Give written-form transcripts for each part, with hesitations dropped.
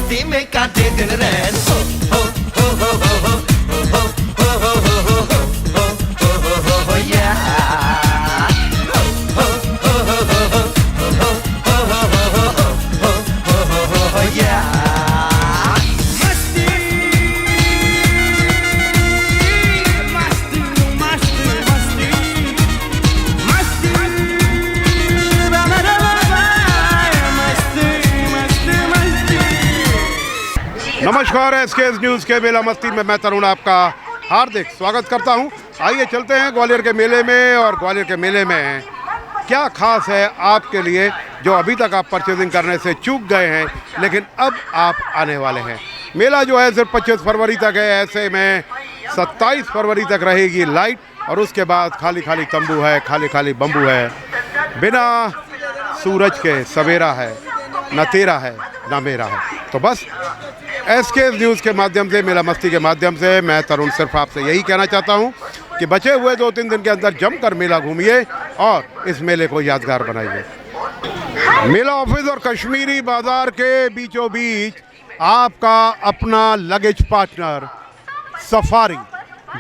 मस्ती में काटे दिन रैन हो हो हो हो हो हो हो हो हो हो हो हो या हो हो हो हो हो हो हो हो हो या नमस्कार, एसकेएस न्यूज़ के मेला मस्ती में मैं तरुण आपका हार्दिक स्वागत करता हूं। आइए चलते हैं ग्वालियर के मेले में, और ग्वालियर के मेले में क्या खास है आपके लिए जो अभी तक आप परचेजिंग करने से चूक गए हैं, लेकिन अब आप आने वाले हैं। मेला जो है सिर्फ 25 फरवरी तक है, ऐसे में 27 फरवरी तक रहेगी लाइट, और उसके बाद खाली खाली तंबू है, खाली खाली बम्बू है, बिना सूरज के सवेरा है, न तेरा है न मेरा है। तो बस एसकेएस न्यूज़ के माध्यम से, मेला मस्ती के माध्यम से मैं तरुण सिर्फ आपसे यही कहना चाहता हूं कि बचे हुए 2-3 दिन के अंदर जमकर मेला घूमिए और इस मेले को यादगार बनाइए। मेला ऑफिस और कश्मीरी बाजार के बीचों बीच आपका अपना लगेज पार्टनर सफारी,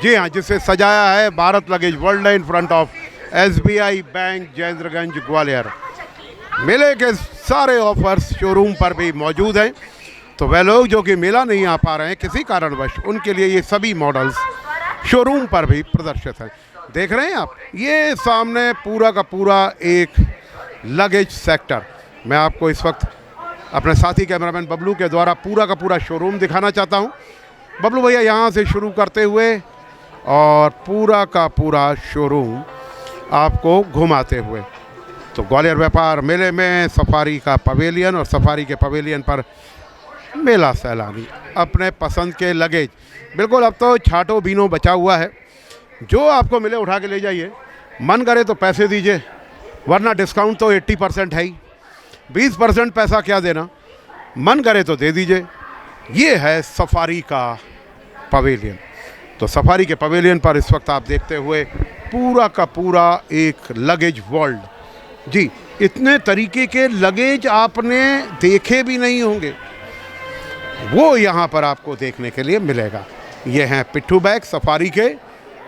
जी हाँ, जिसे सजाया है Bharat luggage world in front of SBI bank Jayendraganj Gwalior. मेले के सारे ऑफर्स शोरूम पर भी मौजूद हैं, तो वह लोग जो कि मेला नहीं आ पा रहे हैं किसी कारणवश, उनके लिए ये सभी मॉडल्स शोरूम पर भी प्रदर्शित हैं। देख रहे हैं आप, ये सामने पूरा का पूरा एक लगेज सेक्टर। मैं आपको इस वक्त अपने साथी कैमरामैन बबलू के द्वारा पूरा का पूरा शोरूम दिखाना चाहता हूँ। बबलू भैया यहाँ से शुरू करते हुए और पूरा का पूरा शोरूम आपको घुमाते हुए। तो ग्वालियर व्यापार मेले में सफारी का पवेलियन, और सफारी के पवेलियन पर मेला सैलानी अपने पसंद के लगेज, बिल्कुल अब तो छाटो बीनो बचा हुआ है, जो आपको मिले उठा के ले जाइए। मन करे तो पैसे दीजिए, वरना डिस्काउंट तो 80% है ही, 20% पैसा क्या देना, मन करे तो दे दीजिए। ये है सफारी का पवेलियन। तो सफारी के पवेलियन पर इस वक्त आप देखते हुए पूरा का पूरा एक लगेज वर्ल्ड, जी, इतने तरीके के लगेज आपने देखे भी नहीं होंगे, वो यहाँ पर आपको देखने के लिए मिलेगा। ये हैं पिट्ठू बैग सफारी के,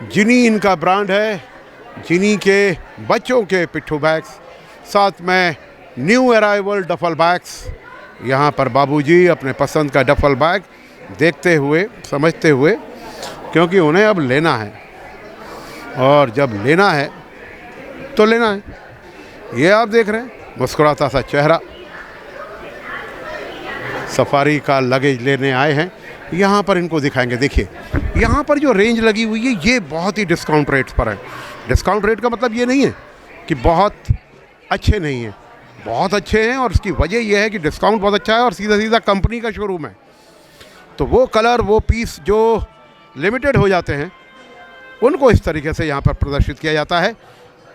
जिनी इनका ब्रांड है, जिनी के बच्चों के पिट्ठू बैग्स, साथ में न्यू अराइवल डफल बैग्स। यहाँ पर बाबूजी अपने पसंद का डफल बैग देखते हुए, समझते हुए, क्योंकि उन्हें अब लेना है, और जब लेना है तो लेना है। ये आप देख रहे हैं मुस्कुराता सा चेहरा, सफारी का लगेज लेने आए हैं। यहाँ पर इनको दिखाएंगे। देखिए यहाँ पर जो रेंज लगी हुई है ये बहुत ही डिस्काउंट रेट्स पर है। डिस्काउंट रेट का मतलब ये नहीं है कि बहुत अच्छे नहीं हैं, बहुत अच्छे हैं, और उसकी वजह यह है कि डिस्काउंट बहुत अच्छा है और सीधा सीधा कंपनी का शोरूम है। तो वो कलर, वो पीस जो लिमिटेड हो जाते हैं, उनको इस तरीके से यहाँ पर प्रदर्शित किया जाता है।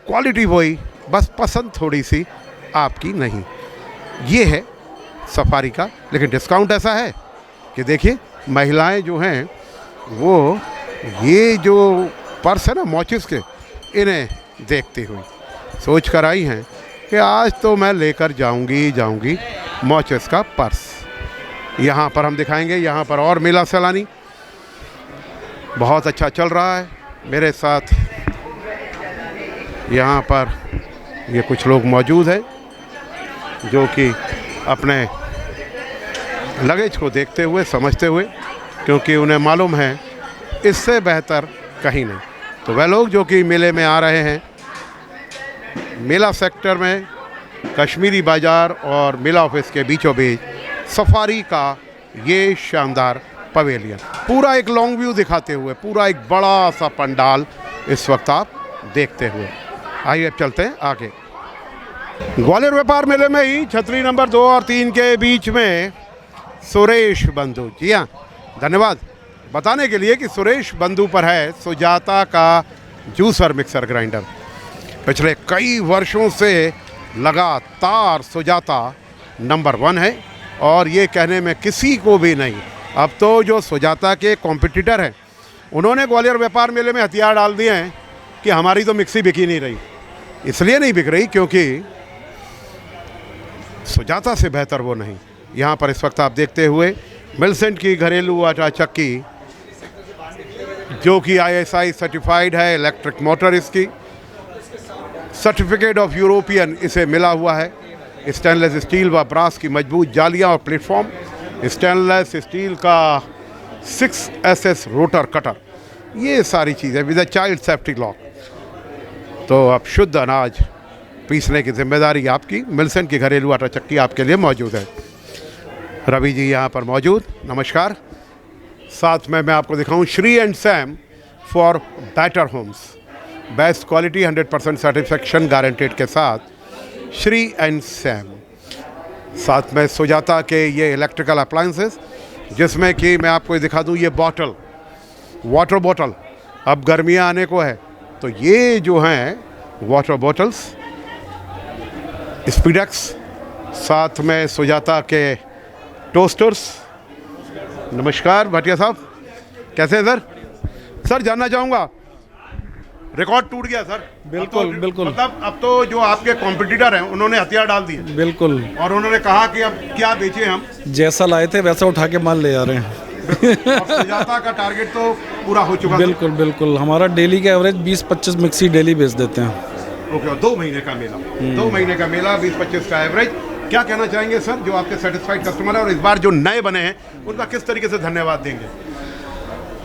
क्वालिटी वही, बस पसंद थोड़ी सी आपकी नहीं। ये है सफारी का, लेकिन डिस्काउंट ऐसा है कि देखिए महिलाएं जो हैं वो ये जो पर्स है ना मॉचिस के, इन्हें देखती हुई सोच कर आई हैं कि आज तो मैं लेकर जाऊंगी मॉचिस का पर्स। यहाँ पर हम दिखाएंगे, यहाँ पर और मेला सैलानी बहुत अच्छा चल रहा है। मेरे साथ यहाँ पर ये कुछ लोग मौजूद हैं जो कि अपने लगेज को देखते हुए, समझते हुए, क्योंकि उन्हें मालूम है इससे बेहतर कहीं नहीं। तो वह लोग जो कि मेले में आ रहे हैं, मेला सेक्टर में कश्मीरी बाज़ार और मेला ऑफिस के बीचों बीच सफारी का ये शानदार पवेलियन, पूरा एक लॉन्ग व्यू दिखाते हुए, पूरा एक बड़ा सा पंडाल इस वक्त आप देखते हुए। आइए अब चलते हैं आगे। ग्वालियर व्यापार मेले में ही छतरी नंबर 2 और 3 के बीच में सुरेश बंधु, जी हाँ, धन्यवाद बताने के लिए कि सुरेश बंधु पर है सुजाता का जूसर मिक्सर ग्राइंडर। पिछले कई वर्षों से लगातार सुजाता नंबर 1 है, और ये कहने में किसी को भी नहीं। अब तो जो सुजाता के कॉम्पिटिटर हैं, उन्होंने ग्वालियर व्यापार मेले में हथियार डाल दिए हैं कि हमारी तो मिक्सी बिकी नहीं रही। इसलिए नहीं बिक रही क्योंकि सुजाता से बेहतर वो नहीं, यहाँ पर इस वक्त आप देखते हुए मिल्सेंट की घरेलू आटा चक्की, जो कि ISI सर्टिफाइड है, इलेक्ट्रिक मोटर इसकी, सर्टिफिकेट ऑफ यूरोपियन इसे मिला हुआ है। स्टेनलेस स्टील व ब्रास की मजबूत जालियाँ और प्लेटफॉर्म, स्टेनलेस स्टील का 6SS रोटर कटर, ये सारी चीज़ें with a child safety lock. तो अब शुद्ध अनाज पीसने की जिम्मेदारी आपकी। मिल्सेंट की घरेलू आटा चक्की आपके लिए मौजूद है। रवि जी यहाँ पर मौजूद, नमस्कार। साथ में मैं आपको दिखाऊं Shri and Sam for better homes, best quality 100% satisfaction guaranteed के साथ श्री एंड सैम। साथ में सुजाता के ये इलेक्ट्रिकल अप्लायंसेस, जिसमें कि मैं आपको दिखा दूं ये बॉटल, वाटर बॉटल, अब गर्मियाँ आने को है तो ये जो हैं वाटर बॉटल्स स्पीडेक्स, साथ में सुजाता के टोस्टर्स। नमस्कार भाटिया साहब, कैसे हैं सर? सर जानना चाहूँगा, रिकॉर्ड टूट गया सर। बिल्कुल बिल्कुल, मतलब अब तो जो आपके कॉम्पिटिटर हैं उन्होंने हथियार डाल दिए बिल्कुल, और उन्होंने कहा कि अब क्या बेचें हम। जैसा लाए थे वैसा उठा के माल ले जा रहे हैं। और सुजाता का टारगेट तो पूरा हो चुका। बिल्कुल बिल्कुल, हमारा डेली का एवरेज 20-25 मिक्सी डेली बेच देते हैं। ओके, 2 महीने का मेला, 2 महीने का मेला, 20-25 का एवरेज। क्या कहना चाहेंगे सर, जो आपके सेटिस्फाइड कस्टमर है और इस बार जो नए बने हैं उनका किस तरीके से धन्यवाद देंगे?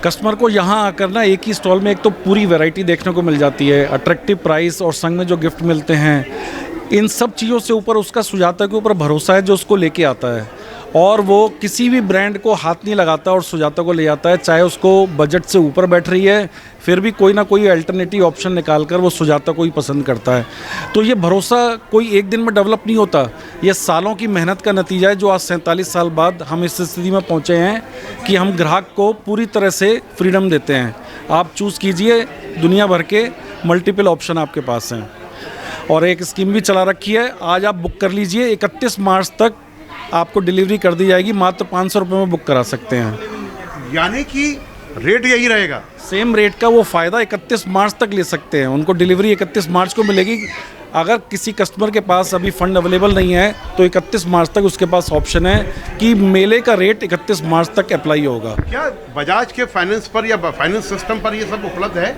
कस्टमर को यहाँ आकर ना एक ही स्टॉल में एक तो पूरी वैरायटी देखने को मिल जाती है, अट्रैक्टिव प्राइस और संग में जो गिफ्ट मिलते हैं, इन सब चीज़ों से ऊपर उसका सुजाता के ऊपर भरोसा है जो उसको लेके आता है, और वो किसी भी ब्रांड को हाथ नहीं लगाता और सुजाता को ले जाता है। चाहे उसको बजट से ऊपर बैठ रही है, फिर भी कोई ना कोई अल्टरनेटिव ऑप्शन निकाल कर वो सुजाता को ही पसंद करता है। तो ये भरोसा कोई एक दिन में डेवलप नहीं होता, ये सालों की मेहनत का नतीजा है, जो आज 47 साल बाद हम इस स्थिति में पहुँचे हैं कि हम ग्राहक को पूरी तरह से फ्रीडम देते हैं। आप चूज़ कीजिए, दुनिया भर के मल्टीपल ऑप्शन आपके पास हैं, और एक स्कीम भी चला रखी है। आज आप बुक कर लीजिए, 31 मार्च तक आपको डिलीवरी कर दी जाएगी, मात्र 500 रुपये में बुक करा सकते हैं। यानी कि रेट यही रहेगा, सेम रेट का वो फ़ायदा 31 मार्च तक ले सकते हैं, उनको डिलीवरी 31 मार्च को मिलेगी। अगर किसी कस्टमर के पास अभी फ़ंड अवेलेबल नहीं है तो 31 मार्च तक उसके पास ऑप्शन है कि मेले का रेट 31 मार्च तक अप्लाई होगा। क्या बजाज के फाइनेंस पर या फाइनेंस सिस्टम पर ये सब उपलब्ध है?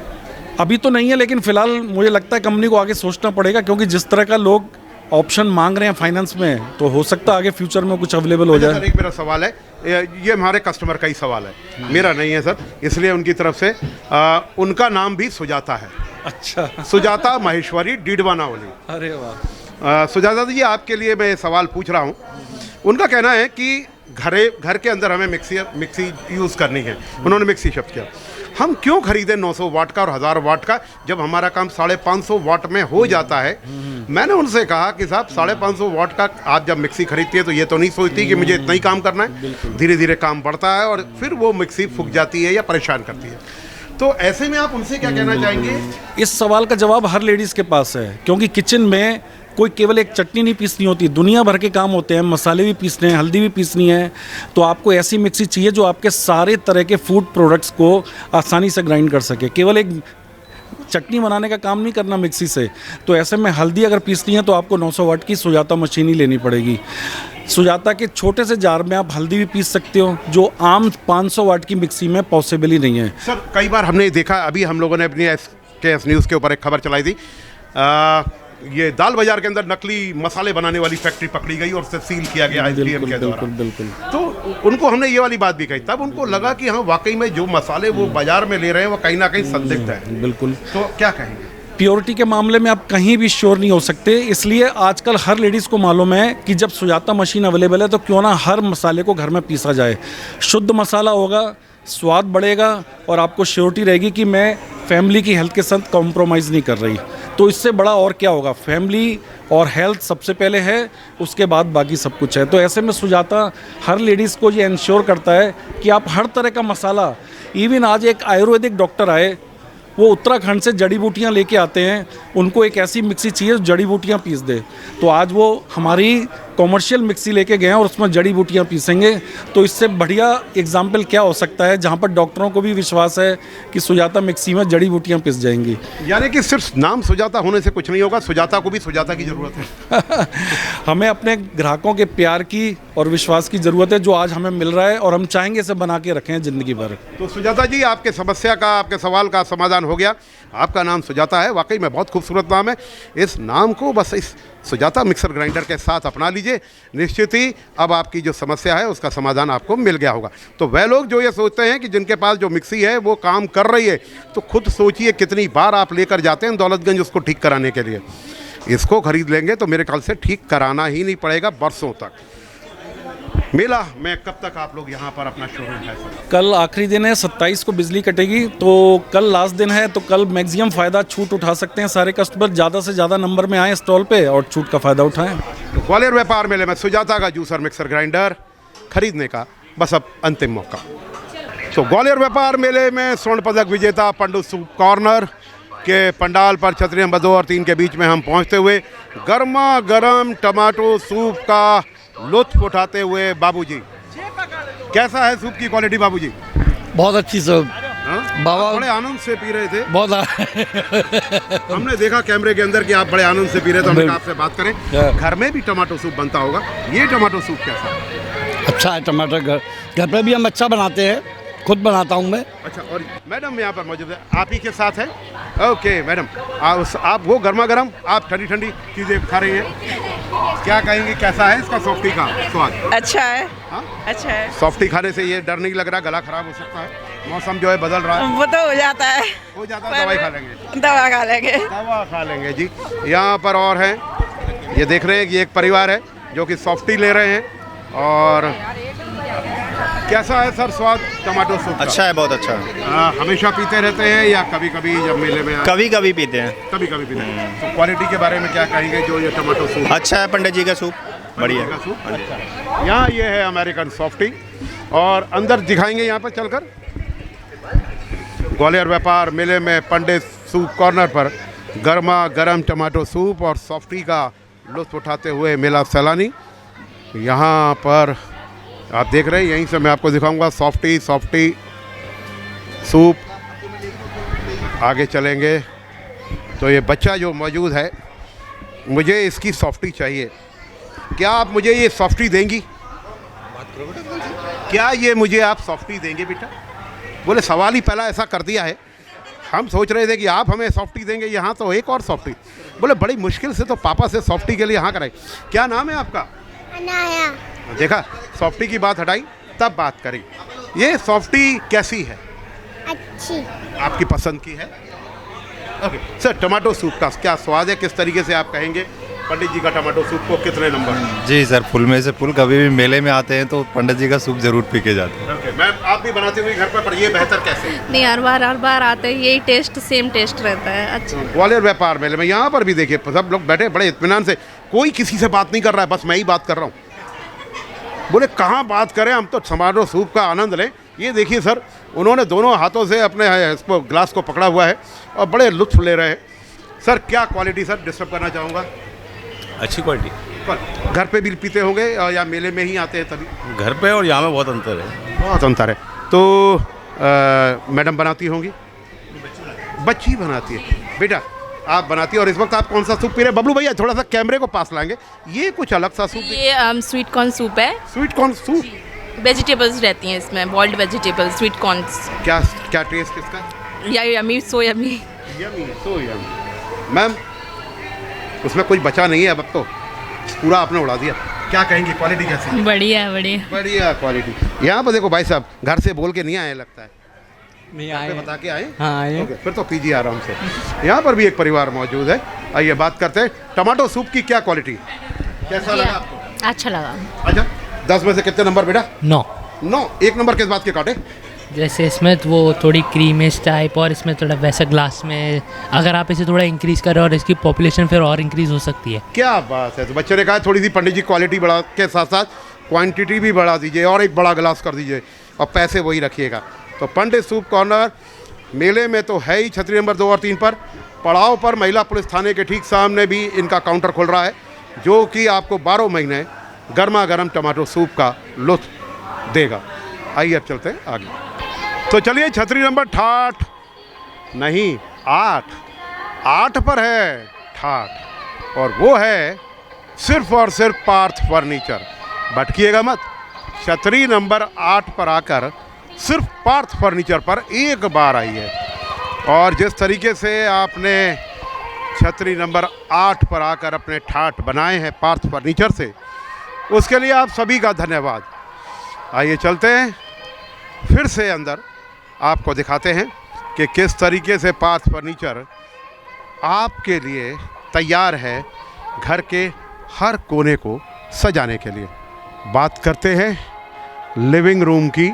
अभी तो नहीं है, लेकिन फ़िलहाल मुझे लगता है कंपनी को आगे सोचना पड़ेगा, क्योंकि जिस तरह का लोग ऑप्शन मांग रहे हैं फाइनेंस में, तो हो सकता है आगे फ्यूचर में कुछ अवेलेबल हो जाए। सर एक मेरा सवाल है, ये हमारे कस्टमर का ही सवाल है, मेरा नहीं है सर, इसलिए उनकी तरफ से उनका नाम भी सुजाता है। अच्छा, सुजाता माहेश्वरी डीडवानावली। अरे वाह। सुजाता जी, आपके लिए मैं सवाल पूछ रहा हूँ। उनका कहना है कि घर के अंदर हमें मिक्सी यूज़ करनी है, उन्होंने मिक्सी शब्द किया। हम क्यों खरीदें 900 वाट का और 1000 वाट का, जब हमारा काम 550 वाट में हो जाता है? मैंने उनसे कहा कि साहब 550 वाट का आप जब मिक्सी खरीदती है तो ये तो नहीं सोचती कि मुझे इतना ही काम करना है, धीरे धीरे काम बढ़ता है और फिर वो मिक्सी फूक जाती है या परेशान करती है। तो ऐसे में आप उनसे क्या कहना चाहेंगे? इस सवाल का जवाब हर लेडीज़ के पास है, क्योंकि किचन में कोई केवल एक चटनी नहीं पीसनी होती, दुनिया भर के काम होते हैं, मसाले भी पीसने हैं, हल्दी भी पीसनी है। तो आपको ऐसी मिक्सी चाहिए जो आपके सारे तरह के फूड प्रोडक्ट्स को आसानी से ग्राइंड कर सके। केवल एक चटनी बनाने का काम नहीं करना मिक्सी से, तो ऐसे में हल्दी अगर पीसनी है तो आपको 900 वाट की सुजाता मशीन ही लेनी पड़ेगी। सुजाता के छोटे से जार में आप हल्दी भी पीस सकते हो, जो आम 500 वाट की मिक्सी में पॉसिबल ही नहीं है। सर कई बार हमने देखा, अभी हम लोगों ने अपनी SKS न्यूज़ के ऊपर एक खबर चलाई थी, ये दाल बाजार के अंदर नकली मसाले बनाने वाली फैक्ट्री पकड़ी गई और उसे सील किया गया ISDM के द्वारा। बिल्कुल। तो उनको हमने ये वाली बात भी कही, तब उनको लगा कि हाँ वाकई में जो मसाले वो बाजार में ले रहे हैं वो कहीं ना कहीं संदिग्ध है। बिल्कुल। तो क्या कहेंगे? प्योरिटी के मामले में आप कहीं भी श्योर नहीं हो सकते, इसलिए आजकल हर लेडीज़ को मालूम है कि जब सुजाता मशीन अवेलेबल है तो क्यों ना हर मसाले को घर में पीसा जाए। शुद्ध मसाला होगा, स्वाद बढ़ेगा और आपको श्योरिटी रहेगी कि मैं फैमिली की हेल्थ के साथ कॉम्प्रोमाइज़ नहीं कर रही। तो इससे बड़ा और क्या होगा? फैमिली और हेल्थ सबसे पहले है, उसके बाद बाकी सब कुछ है। तो ऐसे में सुजाता हर लेडीज़ को ये इंश्योर करता है कि आप हर तरह का मसाला, इवन आज एक आयुर्वेदिक डॉक्टर आए, वो उत्तराखंड से जड़ी बूटियाँ लेके आते हैं, उनको एक ऐसी मिक्सी चाहिए जो जड़ी बूटियाँ पीस दे। तो आज वो हमारी कॉमर्शियल मिक्सी लेके गए हैं और उसमें जड़ी बूटियाँ पीसेंगे, तो इससे बढ़िया एग्जाम्पल क्या हो सकता है जहाँ पर डॉक्टरों को भी विश्वास है कि सुजाता मिक्सी में जड़ी बूटियाँ पिस जाएंगी। यानी कि सिर्फ नाम सुजाता होने से कुछ नहीं होगा, सुजाता को भी सुजाता की ज़रूरत है। हमें अपने ग्राहकों के प्यार की और विश्वास की ज़रूरत है, जो आज हमें मिल रहा है, और हम चाहेंगे इसे बना के रखें ज़िंदगी भर। तो सुजाता जी, आपके समस्या का, आपके सवाल का समाधान हो गया। आपका नाम सुजाता है, वाकई में बहुत खूबसूरत नाम है। इस नाम को बस इस सुजाता मिक्सर ग्राइंडर के साथ अपना लीजिए, निश्चित ही अब आपकी जो समस्या है उसका समाधान आपको मिल गया होगा। तो वह लोग जो ये सोचते हैं कि जिनके पास जो मिक्सी है वो काम कर रही है, तो खुद सोचिए कितनी बार आप लेकर जाते हैं दौलतगंज उसको ठीक कराने के लिए। इसको खरीद लेंगे तो मेरे ख्याल से ठीक कराना ही नहीं पड़ेगा बरसों तक। मेला में कब तक आप लोग यहाँ पर अपना शोरूम है? कल आखिरी दिन है, 27 को बिजली कटेगी, तो कल लास्ट दिन है, तो कल मैक्सिमम फ़ायदा छूट उठा सकते हैं सारे कस्टमर। ज़्यादा से ज़्यादा नंबर में आएँ स्टॉल पे और छूट का फ़ायदा उठाएं। तो ग्वालियर व्यापार मेले में सुजाता का जूसर मिक्सर ग्राइंडर खरीदने का बस अब अंतिम मौका। तो ग्वालियर व्यापार मेले में स्वर्ण पदक विजेता पंडू सूप कॉर्नर के पंडाल पर छतरी नंबर 2 और 3 के बीच में हम पहुंचते हुए गर्मा गर्म टमाटो सूप का लुत्फ उठाते हुए बाबूजी, कैसा है सूप की क्वालिटी बाबूजी? बहुत अच्छी सूप। हाँ? बाबा बड़े आनंद से पी रहे थे। बहुत हमने देखा कैमरे के अंदर कि आप बड़े आनंद से पी रहे थे, तो हमने कहा आपसे बात करें। घर में भी टमाटो सूप बनता होगा, ये टमाटो सूप कैसा है? अच्छा है। टमाटर घर पे भी हम अच्छा बनाते हैं, खुद बनाता हूँ मैं। अच्छा, और मैडम यहाँ पर मौजूद है, आप ही के साथ है। ओके मैडम, आप वो गर्मा गर्म, आप ठंडी ठंडी चीज़ें खा रही हैं, क्या कहेंगे कैसा है इसका सॉफ्टी का स्वाद? अच्छा है। हाँ? अच्छा है। सॉफ्टी खाने से ये डर नहीं लग रहा गला खराब हो सकता है? मौसम जो है बदल रहा है। वो तो हो जाता है। हो जाता है, दवाई खा लेंगे। दवा खा लेंगे। दवा खा लेंगे जी। यहाँ पर और हैं, ये देख रहे हैं कि एक परिवार है जो कि सॉफ्टी ले रहे हैं। और कैसा है सर स्वाद टमाटो सूप का? अच्छा है, बहुत अच्छा है। हमेशा पीते रहते हैं या कभी कभी जब मेले में? कभी कभी पीते हैं। कभी कभी पीते हैं। तो क्वालिटी के बारे में क्या कहेंगे जो ये टमाटो सूप? अच्छा है, पंडित जी का सूप बढ़िया का है। सूप? अच्छा। यहाँ ये है अमेरिकन सॉफ्टी, और अंदर दिखाएंगे यहाँ पर चलकर। ग्वालियर व्यापार मेले में पंडित सूप कॉर्नर पर गर्मा गर्म टमाटो सूप और सॉफ्टी का लुत्फ उठाते हुए मेला सैलानी। यहाँ पर आप देख रहे हैं, यहीं से मैं आपको दिखाऊंगा सॉफ्टी सूप। आगे चलेंगे तो ये बच्चा जो मौजूद है, मुझे इसकी सॉफ्टी चाहिए, क्या आप मुझे ये सॉफ्टी देंगी? क्या ये मुझे आप सॉफ्टी देंगे बेटा? बोले सवाल ही पहला ऐसा कर दिया है, हम सोच रहे थे कि आप हमें सॉफ्टी देंगे, यहाँ तो एक और सॉफ्टी। बोले बड़ी मुश्किल से तो पापा से सॉफ्टी के लिए यहाँ कराई। क्या नाम है आपका? अनाया। देखा, सॉफ्टी की बात हटाई तब बात करी। ये सॉफ्टी कैसी है? अच्छी। आपकी पसंद की है? ओके सर, टमाटो सूप का क्या स्वाद है, किस तरीके से आप कहेंगे पंडित जी का टमाटो सूप को कितने नंबर? जी सर, फुल में से फुल। कभी भी मेले में आते हैं तो पंडित जी का सूप जरूर पी के जाते हैं। ओके मैम, आप भी बनाते हुए घर पर ये बेहतर कैसे? नहीं, हर बार आते हैं, यही टेस्ट सेम टेस्ट रहता है। अच्छा। ग्वालियर व्यापार मेले में यहाँ पर भी देखिए सब लोग बैठे बड़े इत्मीनान से, कोई किसी से बात नहीं कर रहा है, बस मैं ही बात कर रहा हूँ। बोले कहाँ बात करें, हम तो टमाटो सूप का आनंद लें। ये देखिए सर, उन्होंने दोनों हाथों से अपने इसको ग्लास को पकड़ा हुआ है और बड़े लुत्फ ले रहे हैं। सर क्या क्वालिटी? सर डिस्टर्ब करना चाहूँगा। अच्छी क्वालिटी। घर पे भी पीते होंगे या मेले में ही आते हैं तभी? घर पे और यहाँ में बहुत अंतर है। बहुत अंतर है। तो मैडम बनाती होंगी? बच्ची बनाती है। बेटा आप बनाती है, और इस वक्त आप कौन सा सूप पी रहे हैं? बबलू भैया थोड़ा सा कैमरे को पास लाएंगे, ये कुछ अलग सा सूप। ये स्वीट कॉर्न सूप है। Sweet corn soup? वेजिटेबल्स रहती हैं इसमें, बॉइल्ड वेजिटेबल्स, स्वीट कॉर्न्स। क्या क्या टेस्ट इसका? Yummy, so yummy. Yummy, so yummy. Ma'am उसमें कुछ बचा नहीं है, अब तो पूरा आपने उड़ा दिया। क्या कहेंगी क्वालिटी कैसी है? बढ़िया बढ़िया बढ़िया क्वालिटी। यहाँ पर देखो भाई साहब, घर से बोल के नहीं आए लगता है, नहीं आए बता के आए? हाँ आए। ओके, फिर तो पीजिए आराम से। यहाँ पर भी एक परिवार मौजूद है, आइए बात करते हैं। टमाटो सूप की क्या क्वालिटी, कैसा लगा आपको? अच्छा लगा। अच्छा, 10 में से कितने नंबर बेटा? 9। 9। एक नंबर किस बात के काटे? जैसे इसमें तो वो थोड़ी क्रीमेज टाइप, और इसमें थोड़ा वैसा ग्लास में अगर आप इसे थोड़ा इंक्रीज़ करें और इसकी पॉपुलेशन फिर और इंक्रीज़ हो सकती है। क्या बात है। तो बच्चे ने कहा थोड़ी सी पंडित जी क्वालिटी बढ़ा के साथ साथ क्वांटिटी भी बढ़ा दीजिए और एक बड़ा गिलास कर दीजिए और पैसे वही रखिएगा। तो पंडित सूप कॉर्नर मेले में तो है ही छतरी नंबर 2 और 3 पर। पड़ाव पर महिला पुलिस थाने के ठीक सामने भी इनका काउंटर खुल रहा है, जो कि आपको 12 महीने गर्मा गर्म टमाटो सूप का लुत्फ देगा। आइए अब चलते हैं आगे। तो चलिए छतरी नंबर 8 नहीं 8 पर है ठाठ, और वो है सिर्फ और सिर्फ पार्थ फर्नीचर। भटकिएगा मत, छतरी नंबर 8 पर आकर सिर्फ पार्थ फर्नीचर पर एक बार आइए। और जिस तरीके से आपने छतरी नंबर 8 पर आकर अपने ठाठ बनाए हैं पार्थ फर्नीचर से, उसके लिए आप सभी का धन्यवाद। आइए चलते हैं फिर से अंदर, आपको दिखाते हैं कि किस तरीके से पार्थ फर्नीचर आपके लिए तैयार है घर के हर कोने को सजाने के लिए। बात करते हैं लिविंग रूम की,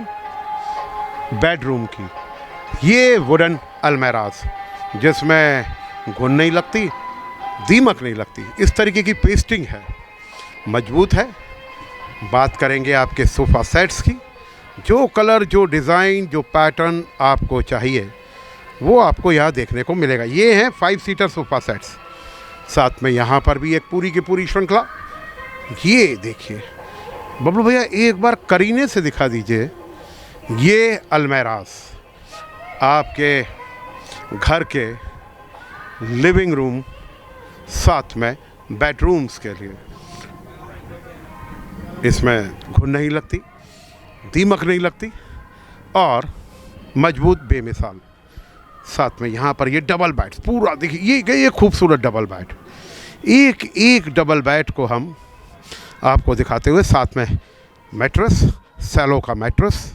बेडरूम की। ये वुडन अलमेराज जिसमें घुन नहीं लगती, दीमक नहीं लगती, इस तरीके की पेस्टिंग है, मजबूत है। बात करेंगे आपके सोफ़ा सेट्स की। जो कलर, जो डिज़ाइन, जो पैटर्न आपको चाहिए वो आपको यहाँ देखने को मिलेगा। ये हैं 5 सीटर सोफ़ा सेट्स, साथ में यहाँ पर भी एक पूरी की पूरी श्रृंखला। ये देखिए बबलू भैया, एक बार करीने से दिखा दीजिए। ये अलमेराज आपके घर के लिविंग रूम, साथ में बेडरूम्स के लिए। इसमें घुन नहीं लगती, दीमक नहीं लगती और मजबूत बेमिसाल। साथ में यहाँ पर ये डबल बेड, पूरा देखिए ये खूबसूरत डबल बेड। एक डबल बेड को हम आपको दिखाते हुए, साथ में मैट्रेस, सैलो का मैट्रेस,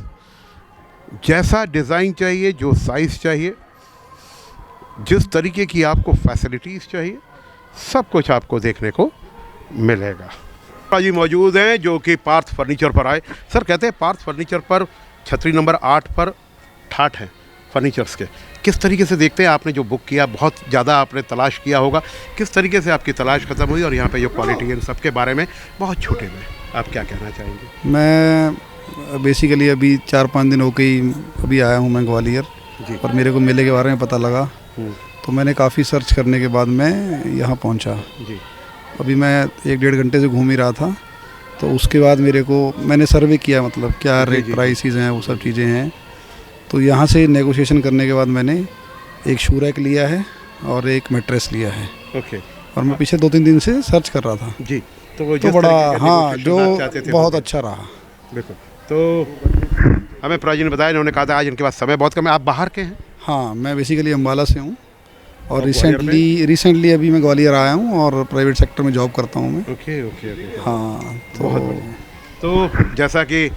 जैसा डिज़ाइन चाहिए, जो साइज़ चाहिए, जिस तरीके की आपको फैसिलिटीज़ चाहिए, सब कुछ आपको देखने को मिलेगा। जी मौजूद हैं जो कि पार्थ फर्नीचर पर आए। सर कहते हैं पार्थ फर्नीचर पर छतरी नंबर 8 पर ठाठ हैं फर्नीचर्स के। किस तरीके से देखते हैं, आपने जो बुक किया बहुत ज़्यादा आपने तलाश किया होगा, किस तरीके से आपकी तलाश ख़त्म हुई और यहाँ पे जो क्वालिटी है इन सब के बारे में बहुत छोटे में आप क्या कहना चाहेंगे? मैं बेसिकली अभी 4-5 दिन हो गई अभी आया हूँ मैं ग्वालियर, और मेरे को मेले के बारे में पता लगा, तो मैंने काफ़ी सर्च करने के बाद मैं यहाँ पहुँचा जी। अभी मैं 1-1.5 घंटे से घूम ही रहा था, तो उसके बाद मैंने सर्वे किया, मतलब क्या रेट प्राइसेस हैं, वो सब चीज़ें हैं। तो यहाँ से नेगोशिएशन करने के बाद मैंने एक शू रैक लिया है और एक मैट्रेस लिया है। ओके। और मैं पीछे 2-3 दिन से सर्च कर रहा था जी। तो बड़ा हाँ, जो बहुत अच्छा रहा। बिल्कुल। तो हमें प्राजी ने बताया, इन्होंने कहा था आज इनके पास समय बहुत कम है। आप बाहर के हैं? हाँ, मैं बेसिकली अम्बाला से हूँ और रिसेंटली अभी मैं ग्वालियर आया हूँ और प्राइवेट सेक्टर में जॉब करता हूँ मैं। ओके। हाँ, तो जैसा कि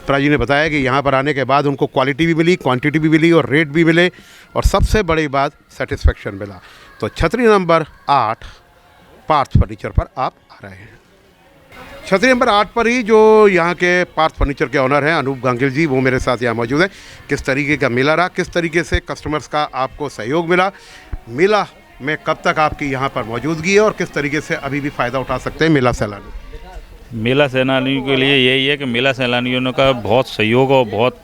प्राजी ने बताया कि यहाँ पर आने के बाद उनको क्वालिटी भी मिली, क्वांटिटी भी मिली और रेट भी मिले, और सबसे बड़ी बात सेटिस्फेक्शन मिला। तो छतरी नंबर 8 पार्थ फर्नीचर पर आप आ रहे हैं। छतरी नंबर 8 पर ही जो यहाँ के पार्थ फर्नीचर के ऑनर हैं अनूप गांगिल जी, वो मेरे साथ यहाँ मौजूद हैं। किस तरीके का मेला रहा, किस तरीके से कस्टमर्स का आपको सहयोग मिला, मेला में कब तक आपकी यहाँ पर मौजूदगी है और किस तरीके से अभी भी फ़ायदा उठा सकते हैं मेला सैलानी? मेला सैलानियों के लिए यही है कि मेला सैलानियों का बहुत सहयोग और बहुत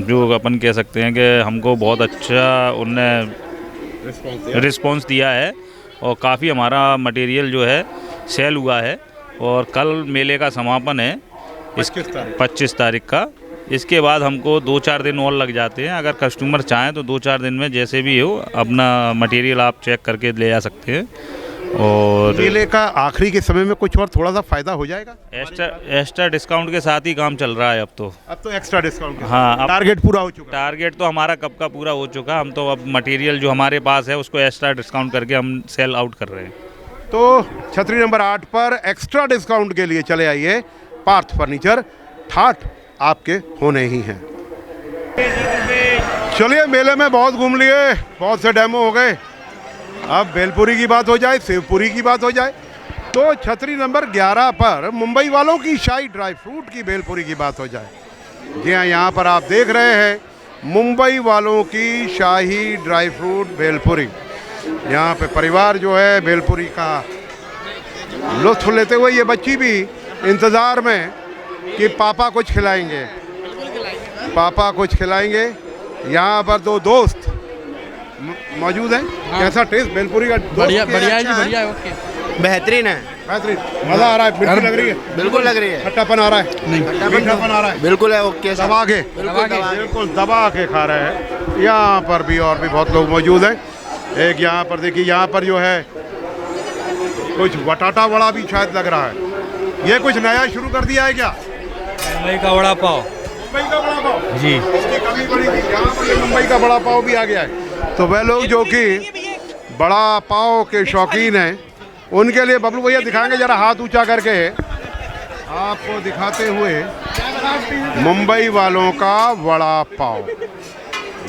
जो अपन कह सकते हैं कि हमको बहुत अच्छा उनने रिस्पॉन्स दिया है, और काफ़ी हमारा मटेरियल जो है सेल हुआ है। और कल मेले का समापन है 25 तारीख का। इसके बाद हमको 2-4 दिन और लग जाते हैं। अगर कस्टमर चाहें तो 2-4 दिन में जैसे भी हो अपना मटेरियल आप चेक करके ले जा सकते हैं। और मेले का आखिरी के समय में कुछ और थोड़ा सा फ़ायदा हो जाएगा? एक्स्ट्रा डिस्काउंट के साथ ही काम चल रहा है अब तो एक्स्ट्रा डिस्काउंट। हाँ, टारगेट पूरा हो चुका? टारगेट तो हमारा कब का पूरा हो चुका। हम तो अब मटेरियल जो हमारे पास है उसको एक्स्ट्रा डिस्काउंट करके हम सेल आउट कर रहे हैं। तो छतरी नंबर 8 पर एक्स्ट्रा डिस्काउंट के लिए चले आइए पार्थ फर्नीचर, ठाठ आपके होने ही हैं। चलिए, मेले में बहुत घूम लिए, बहुत से डेमो हो गए, अब भेलपुरी की बात हो जाए, सेवपुरी की बात हो जाए। तो छतरी नंबर 11 पर मुंबई वालों की शाही ड्राई फ्रूट की भेलपुरी की बात हो जाए। जी हाँ, यहाँ पर आप देख रहे हैं मुंबई वालों की शाही ड्राई फ्रूट भेलपुरी। यहाँ पे परिवार जो है भेलपुरी का लुत्फ लेते हुए, ये बच्ची भी इंतज़ार में कि पापा कुछ खिलाएंगे, पापा कुछ खिलाएंगे। यहाँ पर 2 दोस्त मौजूद हैं। कैसा टेस्ट भेलपुरी का? बढ़िया है जी, बढ़िया है, ओके, बेहतरीन है। बेहतरीन, मजा आ रहा है। मिर्ची लग रही है? बिल्कुल लग रही है। खट्टापन आ रहा है? नहीं, मीठापन आ रहा है? बिल्कुल है। ओके, दबा के बिल्कुल दबा के खा रहे हैं। यहाँ पर भी और भी बहुत लोग मौजूद हैं। एक यहाँ पर देखिए, यहाँ पर जो है कुछ बटाटा वड़ा भी शायद लग रहा है। ये कुछ नया शुरू कर दिया है क्या? मुंबई का वड़ा पाव। मुंबई का बड़ा पाव जी, इसकी कमी पड़ी थी। यहाँ पर ये मुंबई का बड़ा पाव भी आ गया है। तो वह लोग जो कि बड़ा पाव के शौकीन हैं, उनके लिए बबलू भैया दिखाएंगे जरा हाथ ऊंचा करके आपको दिखाते हुए मुंबई वालों का वड़ा पाव।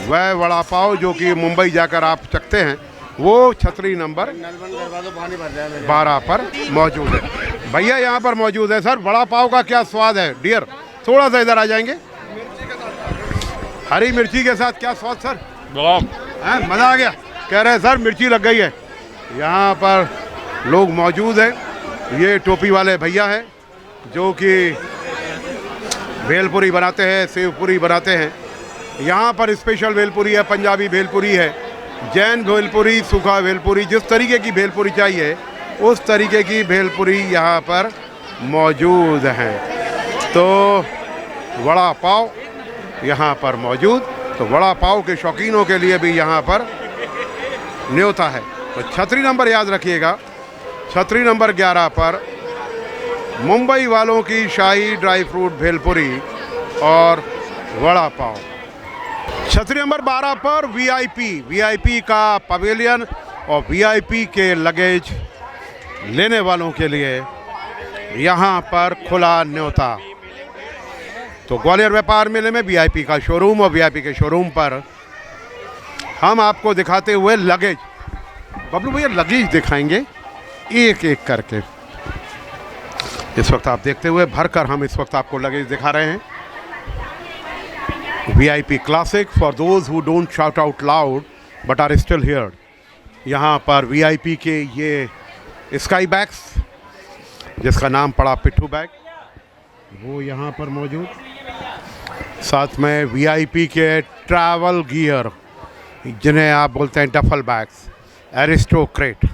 वह वड़ा पाव जो कि मुंबई जाकर आप चखते हैं, वो छतरी नंबर 12 पर मौजूद है। भैया यहाँ पर मौजूद है। सर, वड़ा पाव का क्या स्वाद है? डियर, थोड़ा सा इधर आ जाएंगे। हरी मिर्ची के साथ क्या स्वाद सर? मज़ा आ गया। कह रहे हैं सर मिर्ची लग गई है। यहाँ पर लोग मौजूद हैं। ये टोपी वाले भैया हैं जो कि भेलपुरी बनाते हैं, सेवपुरी बनाते हैं। यहाँ पर स्पेशल भेलपुरी है, पंजाबी भेलपुरी है, जैन भेलपुरी, सूखा भेलपुरी। जिस तरीके की भेलपुरी चाहिए उस तरीके की भेलपुरी यहाँ पर मौजूद है। तो वड़ा पाव यहाँ पर मौजूद। तो वड़ा पाव के शौकीनों के लिए भी यहाँ पर न्योता है। तो छतरी नंबर याद रखिएगा, छतरी नंबर 11 पर मुंबई वालों की शाही ड्राई फ्रूट भेलपुरी और वड़ा पाव। छतरी नंबर 12 पर वीआईपी का पवेलियन और वीआईपी के लगेज लेने वालों के लिए यहाँ पर खुला न्योता। तो ग्वालियर व्यापार मेले में वीआईपी का शोरूम और वीआईपी के शोरूम पर हम आपको दिखाते हुए लगेज, बबलू भैया लगेज दिखाएंगे एक एक करके। इस वक्त आप देखते हुए भरकर हम इस वक्त आपको लगेज दिखा रहे हैं। VIP classic for those who don't shout out loud but are still here. यहाँ पर वीआईपी के ये स्काई बैग्स, जिसका नाम पड़ा पिट्ठू बैग, वो यहाँ पर मौजूद। साथ में वीआईपी के ट्रैवल गियर, जिन्हें आप बोलते हैं डफल बैग्स, एरिस्टोक्रेट।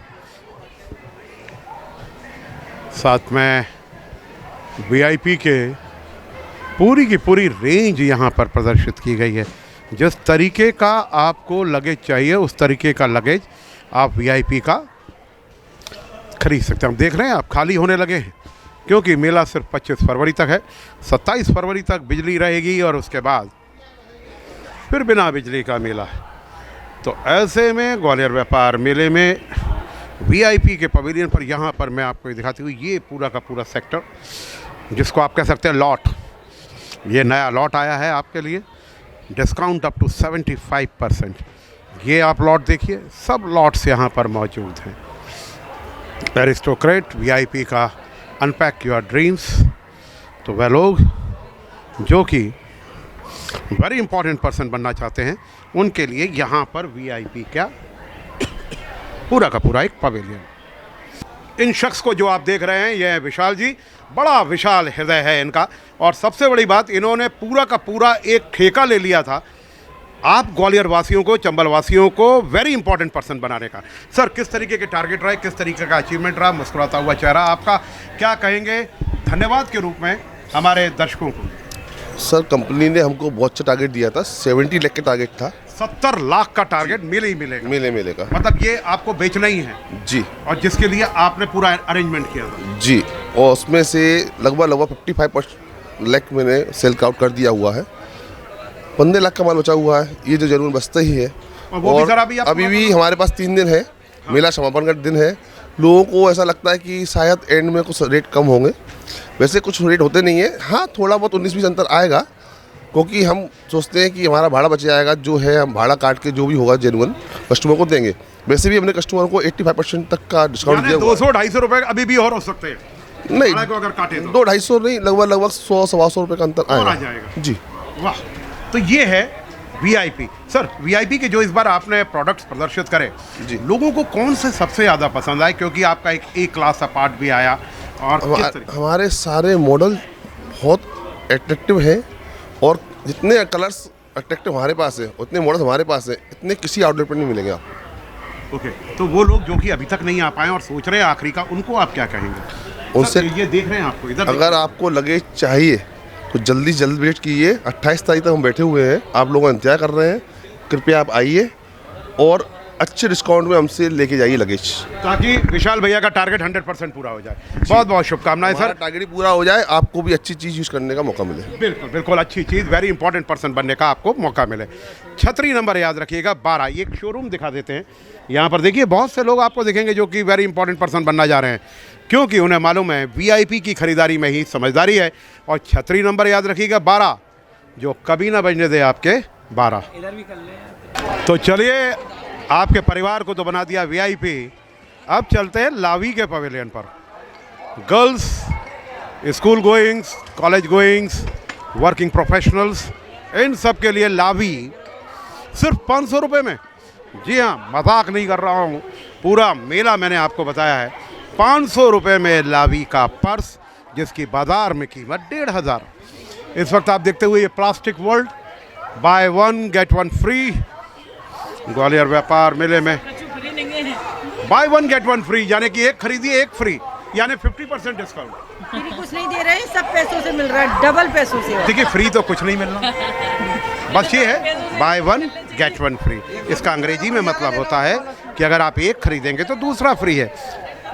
साथ में वीआईपी के पूरी की पूरी रेंज यहाँ पर प्रदर्शित की गई है। जिस तरीके का आपको लगेज चाहिए उस तरीके का लगेज आप वीआईपी का खरीद सकते हैं। हम देख रहे हैं आप खाली होने लगे हैं, क्योंकि मेला सिर्फ 25 फरवरी तक है। 27 फरवरी तक बिजली रहेगी और उसके बाद फिर बिना बिजली का मेला है। तो ऐसे में ग्वालियर व्यापार मेले में वीआईपी के पवेलियन पर यहाँ पर मैं आपको दिखाती हूँ ये पूरा का पूरा सेक्टर, जिसको आप कह सकते हैं लॉट। ये नया लॉट आया है आपके लिए, डिस्काउंट अप टू 75%। ये आप लॉट देखिए, सब लॉट्स यहाँ पर मौजूद हैं। एरिस्टोक्रेट वीआईपी का अनपैक योर ड्रीम्स। तो वह लोग जो कि वेरी इंपॉर्टेंट पर्सन बनना चाहते हैं, उनके लिए यहाँ पर वीआईपी का पूरा का पूरा एक पवेलियन। इन शख्स को जो आप देख रहे हैं, यह है विशाल जी। बड़ा विशाल हृदय है इनका, और सबसे बड़ी बात, इन्होंने पूरा का पूरा एक ठेका ले लिया था आप ग्वालियर वासियों को, चंबल वासियों को वेरी इंपॉर्टेंट पर्सन बनाने का। सर, किस तरीके के टारगेट रहे, किस तरीके का अचीवमेंट रहा? मुस्कुराता हुआ चेहरा आपका, क्या कहेंगे धन्यवाद के रूप में हमारे दर्शकों को? सर, कंपनी ने हमको बहुत अच्छा टारगेट दिया था। 70 लाख का टारगेट था। 70 लाख का टारगेट मिले ही मिलेगा। मिलेगा, मतलब ये आपको बेचना ही है जी, और जिसके लिए आपने पूरा अरेंजमेंट किया था जी। और उसमें से लगभग 55 लाख मैंने सेल आउट कर दिया हुआ है। 15 लाख का माल बचा हुआ है, ये जो जरूर बचता ही है। और अभी भी हमारे पास 3 दिन है, मेला समापन का दिन है। लोगों को ऐसा लगता है कि शायद एंड में कुछ रेट कम होंगे, वैसे कुछ रेट होते नहीं है। हाँ, थोड़ा बहुत 19-20 अंतर आएगा, क्योंकि हम सोचते हैं कि हमारा भाड़ा बच जाएगा। जो है हम भाड़ा काट के जो भी होगा जेन्युइन कस्टमर को देंगे। वैसे भी हमने कस्टमर को 85% तक का डिस्काउंट दिया। 200-250 रुपये अभी भी और हो सकते हैं, नहीं अगर काटे तो 200-250 नहीं, लगभग 100-125 रुपये का अंतर आएगा जी। वाह, तो ये है वीआईपी। सर, वीआईपी के जो इस बार आपने प्रोडक्ट्स प्रदर्शित करे, लोगों को कौन से सबसे ज़्यादा पसंद आए? क्योंकि आपका एक ए क्लास अपार्ट भी आया, और हमारे सारे मॉडल बहुत एट्रैक्टिव हैं, और जितने कलर्स अट्रैक्टिव हमारे पास है, उतने मॉडल्स हमारे पास है, इतने किसी आउटलेट पर नहीं मिलेंगे आपको। ओके, तो वो लोग जो कि अभी तक नहीं आ पाए और सोच रहे हैं आखिरी का, उनको आप क्या कहेंगे? उनसे ये देख रहे हैं आपको इधर, अगर आपको लगेज चाहिए तो जल्द वेट कीजिए। 28 तारीख तक हम बैठे हुए हैं, आप लोगों का इंतजार कर रहे हैं। कृपया आप आइए और अच्छे डिस्काउंट में हमसे लेके जाइए लगेज, ताकि विशाल भैया का टारगेट 100% पूरा हो जाए। बहुत बहुत शुभकामनाएं सर, टारगेट ही पूरा हो जाए, आपको भी अच्छी चीज़ यूज़ करने का मौका मिले। बिल्कुल बिल्कुल, अच्छी चीज़, वेरी इंपॉर्टेंट पर्सन बनने का आपको मौका मिले। छतरी नंबर याद रखिएगा 12। ये एक शोरूम दिखा देते हैं, यहाँ पर देखिए बहुत से लोग आपको दिखेंगे जो कि वेरी इंपॉर्टेंट पर्सन बनना जा रहे हैं, क्योंकि उन्हें मालूम है VIP की खरीदारी में ही समझदारी है। और छतरी नंबर याद रखिएगा 12, जो कभी ना बजने दे आपके 12। तो चलिए, आपके परिवार को तो बना दिया VIP, अब चलते हैं लावी के पवेलियन पर। Girls, school goings, college goings, working professionals, इन सब के लिए लावी सिर्फ 500 रुपये में। जी हाँ, मजाक नहीं कर रहा हूँ, पूरा मेला मैंने आपको बताया है। 500 रुपये में लावी का पर्स, जिसकी बाज़ार में कीमत 1500। इस वक्त आप देखते हुए ये plastic world, buy 1 get 1 free, Gwalior व्यापार मेले में बाय 1 गेट 1 फ्री, यानी कि एक खरीदिए एक फ्री, यानी 50% डिस्काउंट। फ्री कुछ नहीं दे रहे, सब पैसों से मिल रहा है, डबल पैसों से। देखिए, फ्री तो कुछ नहीं मिल रहा, बस ये है बाय 1 गेट 1 फ्री। इसका अंग्रेजी में मतलब होता है कि अगर आप एक खरीदेंगे तो दूसरा फ्री है।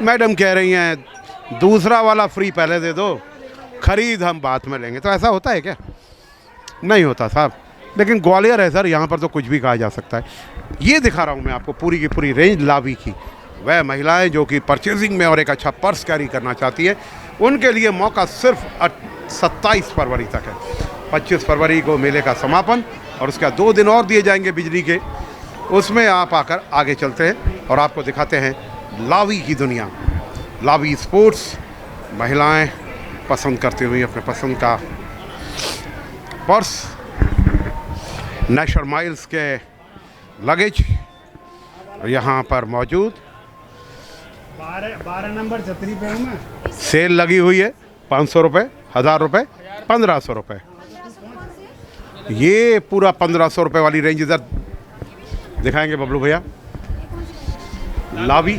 मैडम कह रही हैं दूसरा वाला फ्री पहले दे दो, खरीद हम बाद में लेंगे, तो ऐसा होता है क्या? नहीं होता साहब। लेकिन ग्वालियर है सर, यहाँ पर तो कुछ भी कहा जा सकता है। ये दिखा रहा हूँ मैं आपको पूरी की पूरी रेंज लावी की। वह महिलाएं जो कि परचेजिंग में और एक अच्छा पर्स कैरी करना चाहती है, उनके लिए मौका सिर्फ 27 फरवरी तक है। 25 फरवरी को मेले का समापन, और उसका 2 दिन और दिए जाएंगे बिजली के, उसमें आप आकर आगे चलते हैं और आपको दिखाते हैं लावी की दुनिया। लावी स्पोर्ट्स, महिलाएं पसंद करती हुई अपने पसंद का पर्स, नेशनल माइल्स के लगेज यहाँ पर मौजूद। 12 नंबर छतरी पे हूँ मैं। सेल लगी हुई है, 500 रुपये, 1000 रुपये, 1500 रुपये। ये पूरा 1500 रुपये वाली रेंज इधर दिखाएंगे बबलू भैया। लावी,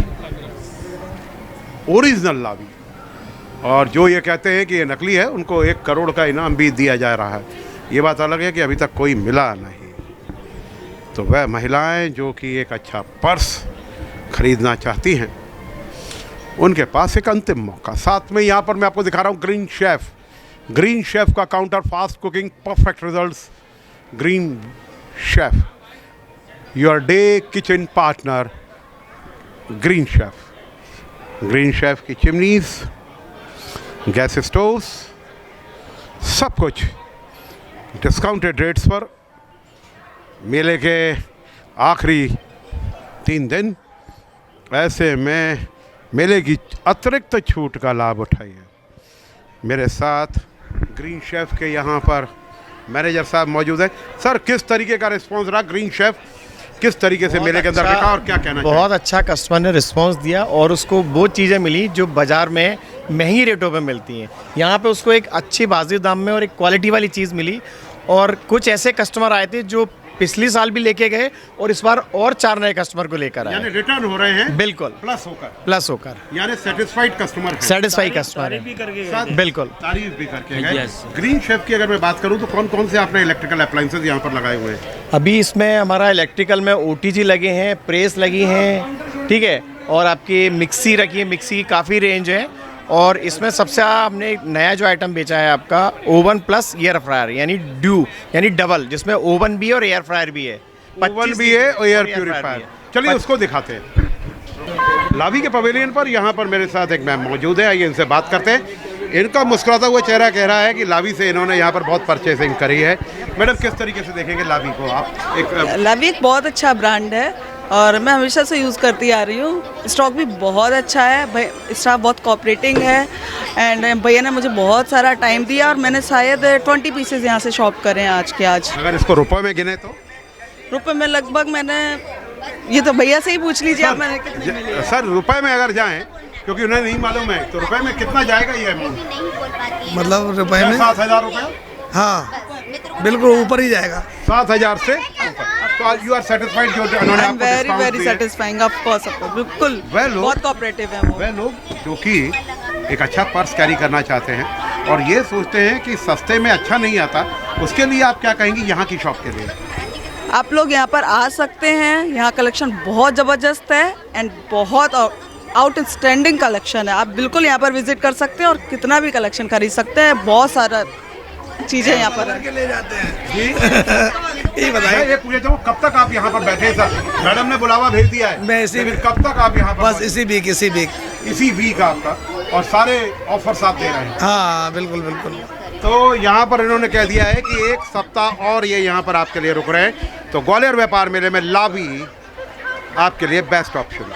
ओरिजिनल लावी। और जो ये कहते हैं कि ये नकली है, उनको 1 करोड़ का इनाम भी दिया जा रहा है। ये बात अलग है कि अभी तक कोई मिला नहीं। तो वह महिलाएं जो कि एक अच्छा पर्स खरीदना चाहती हैं, उनके पास एक अंतिम मौका। साथ में यहाँ पर मैं आपको दिखा रहा हूँ ग्रीन शेफ़। ग्रीन शेफ़ का counter, fast cooking, perfect results. Green chef, your day kitchen partner, green chef. Green chef की चिमनीज़, गैस स्टोव्स, सब कुछ डिस्काउंटेड रेट्स पर। मेले के आखिरी 3 दिन, ऐसे में मेले की अतिरिक्त छूट का लाभ उठाइए। मेरे साथ ग्रीन शेफ़ के यहाँ पर मैनेजर साहब मौजूद हैं। सर, किस तरीके का रिस्पांस रहा? ग्रीन शेफ़ किस तरीके से मेले के अंदर देखा और क्या कहना चाहिए? बहुत अच्छा कस्टमर ने रिस्पांस दिया और उसको वो चीज़ें मिली जो बाज़ार में महंगी रेटों पे मिलती हैं। यहाँ पे उसको एक अच्छी वाजिब दाम में और एक क्वालिटी वाली चीज़ मिली। और कुछ ऐसे कस्टमर आए थे जो पिछले साल भी लेके गए और इस बार और 4 नए कस्टमर को लेकर आए। यानी रिटर्न हो रहे हैं। बिल्कुल, प्लस होकर यानी सेटिस्फाइड कस्टमर है। सेटिस्फाई कस्टमर है, बिल्कुल, तारीफ भी करके गए। ग्रीन शेफ़ की अगर मैं बात करूं तो कौन कौन से आपने इलेक्ट्रिकल अप्लायंसेज यहाँ पर लगाए हुए हैं? अभी इसमें हमारा इलेक्ट्रिकल में OTG लगे हैं, प्रेस लगी हैं, ठीक है, और आपकी मिक्सी रखी है। मिक्सी की काफ़ी रेंज है। और इसमें सबसे हमने एक नया जो आइटम बेचा है आपका, ओवन प्लस एयर फ्रायर, यानी ड्यू, यानी डबल, जिसमें ओवन भी और एयर फ्रायर भी है। ओवन भी है और एयर प्यूरीफायर। चलिए उसको दिखाते हैं। लावी के पवेलियन पर यहाँ पर मेरे साथ एक मैम मौजूद है, आइए इनसे बात करते हैं। इनका मुस्कुराता हुआ चेहरा कह रहा है कि लावी से इन्होंने यहाँ पर बहुत परचेसिंग करी है। मैडम, किस तरीके से देखेंगे लावी को आप? लावी एक बहुत अच्छा ब्रांड है और मैं हमेशा से यूज़ करती आ रही हूँ। स्टॉक भी बहुत अच्छा है, भाई स्टाफ बहुत कोऑपरेटिंग है। एंड भैया ने मुझे बहुत सारा टाइम दिया और मैंने शायद 20 पीसेज यहाँ से शॉप करे हैं आज के आज। अगर इसको रुपए में गिने तो? रुपए में लगभग मैंने, ये तो भैया से ही पूछ लीजिए आप, मैंने कितने मिले। सर, रुपए में अगर जाएं, क्योंकि उन्हें नहीं मालूम है, तो रुपए में कितना जाएगा ये अमाउंट? मतलब रुपए में 7,000 रुपये? हाँ, बिल्कुल ऊपर ही जाएगा, 7,000 से ऊपर। तो यू आर सेटिस्फाइड जो उन्होंने आई एम आपको वेरी डिस्काउंट वेरी दिया? सेटिस्फाइंग, ऑफ कोर्स बिल्कुल। बहुत कोऑपरेटिव है वो लोग जो कि एक अच्छा पर्स कैरी करना चाहते हैं और ये सोचते हैं कि सस्ते में अच्छा नहीं आता, उसके लिए आप क्या कहेंगी यहाँ की शॉप के लिए? आप लोग यहाँ पर आ सकते हैं, यहाँ कलेक्शन बहुत ज़बरदस्त है एंड बहुत आउटस्टैंडिंग कलेक्शन है। आप बिल्कुल यहाँ पर विजिट कर सकते हैं और कितना भी कलेक्शन खरीद सकते हैं। बहुत सारा चीज़ें यहाँ पर ले जाते हैं। ये बताइए, ये पूछे तो कब तक आप यहाँ पर बैठे हैं सर? मैडम ने बुलावा भेज दिया है। मैं इसी लेकिन कब तक आप यहाँ पर? बस इसी वीक आपका, और सारे ऑफर्स आप दे रहे हैं? हाँ बिल्कुल बिल्कुल। तो यहाँ पर इन्होंने कह दिया है कि एक सप्ताह और ये यहाँ पर आपके लिए रुक रहे हैं। तो ग्वालियर व्यापार मेले में लावी आपके लिए बेस्ट ऑप्शन।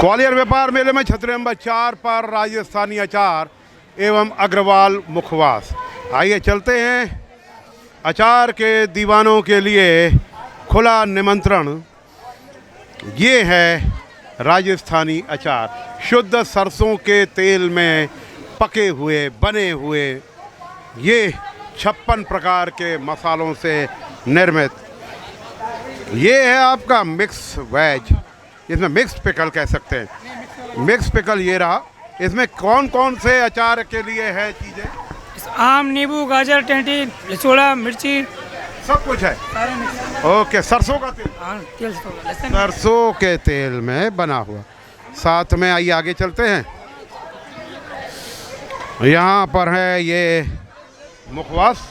ग्वालियर व्यापार मेले में छतरी नंबर 4 पर राजस्थानी अचार एवं अग्रवाल मुखवास। आइए चलते हैं। अचार के दीवानों के लिए खुला निमंत्रण। ये है राजस्थानी अचार, शुद्ध सरसों के तेल में पके हुए बने हुए, ये 56 प्रकार के मसालों से निर्मित। ये है आपका मिक्स वेज, इसमें मिक्स पिकल कह सकते हैं। मिक्स पिकल ये रहा। इसमें कौन कौन से अचार के लिए है चीज़ें? आम, नींबू, गाजर, टेंटी, लचोड़ा, मिर्ची, सब कुछ है। ओके, सरसों का तेल, सरसों के तेल में बना हुआ साथ में। आइए आगे चलते हैं। यहाँ पर है ये मुखवास।